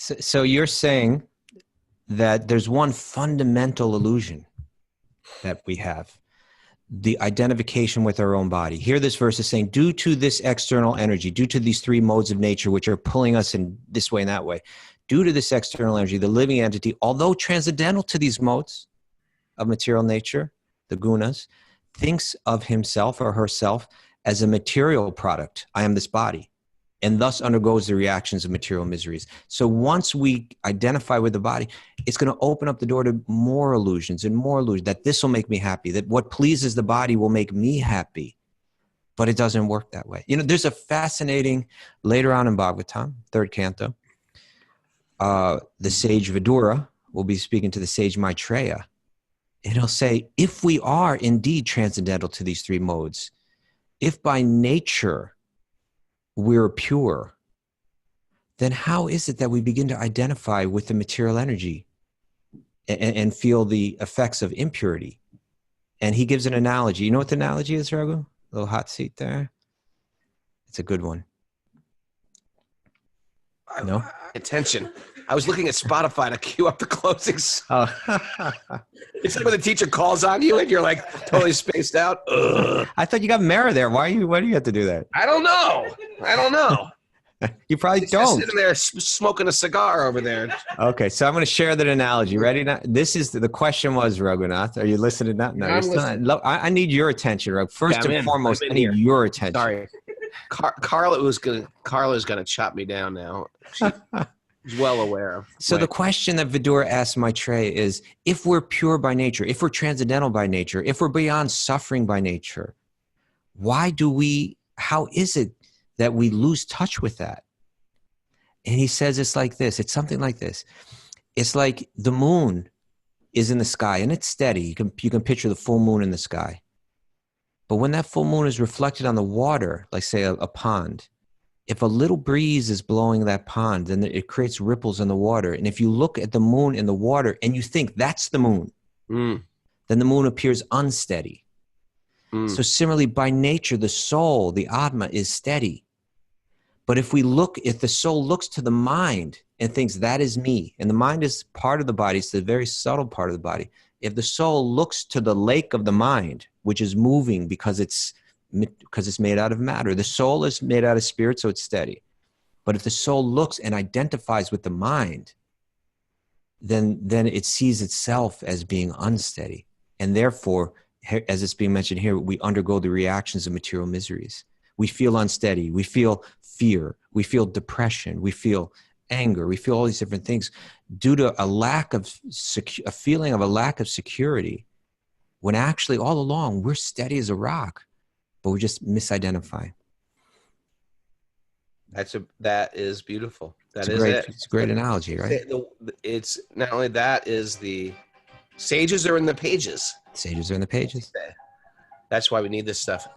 So you're saying that there's one fundamental illusion that we have, the identification with our own body. Here this verse is saying, due to this external energy, due to these three modes of nature which are pulling us in this way and that way, due to this external energy, the living entity, although transcendental to these modes of material nature, the gunas, thinks of himself or herself as a material product. I am this body, and thus undergoes the reactions of material miseries. So once we identify with the body, it's going to open up the door to more illusions and more illusions, that this will make me happy, that what pleases the body will make me happy. But it doesn't work that way. You know, there's a fascinating, later on in Bhagavatam, third canto, the sage Vidura will be speaking to the sage Maitreya. And he'll say, if we are indeed transcendental to these three modes, if by nature we're pure, then how is it that we begin to identify with the material energy and feel the effects of impurity? And he gives an analogy. You know what the analogy is, Raghu? A little hot seat there. It's a good one. No? Attention. I was looking at Spotify to queue up the closing song. Oh. It's like when the teacher calls on you and you're like totally spaced out. Ugh. I thought you got Mara there. Why do you have to do that? I don't know. You probably He's don't. just sitting there smoking a cigar over there. Okay, so I'm going to share that analogy. Ready now? This is the question was, Raghunath. Are you listening now? No, you're still not. I need your attention, Raghu. First and foremost, I need your attention. Sorry. Carla's gonna chop me down now. She's well aware of. So the question that Vidura asks Maitreya is, if we're pure by nature, if we're transcendental by nature, if we're beyond suffering by nature, how is it that we lose touch with that? And he says it's like this. It's something like this. It's like the moon is in the sky and it's steady. You can picture the full moon in the sky. But when that full moon is reflected on the water, like say a pond, if a little breeze is blowing that pond, then it creates ripples in the water. And if you look at the moon in the water and you think that's the moon, then the moon appears unsteady. So similarly, by nature, the soul, the Atma, is steady. But if the soul looks to the mind and thinks that is me, and the mind is part of the body, it's the very subtle part of the body. If the soul looks to the lake of the mind, which is moving because it's made out of matter, the soul is made out of spirit, so it's steady. But if the soul looks and identifies with the mind, then it sees itself as being unsteady. And therefore, as it's being mentioned here, we undergo the reactions of material miseries. We feel unsteady. We feel fear. We feel depression. We feel anger. We feel all these different things due to a feeling of a lack of security, when actually all along we're steady as a rock, but we just misidentify. That is beautiful. It's a great analogy, right? It's not only that, is the sages are in the pages. Sages are in the pages. That's why we need this stuff.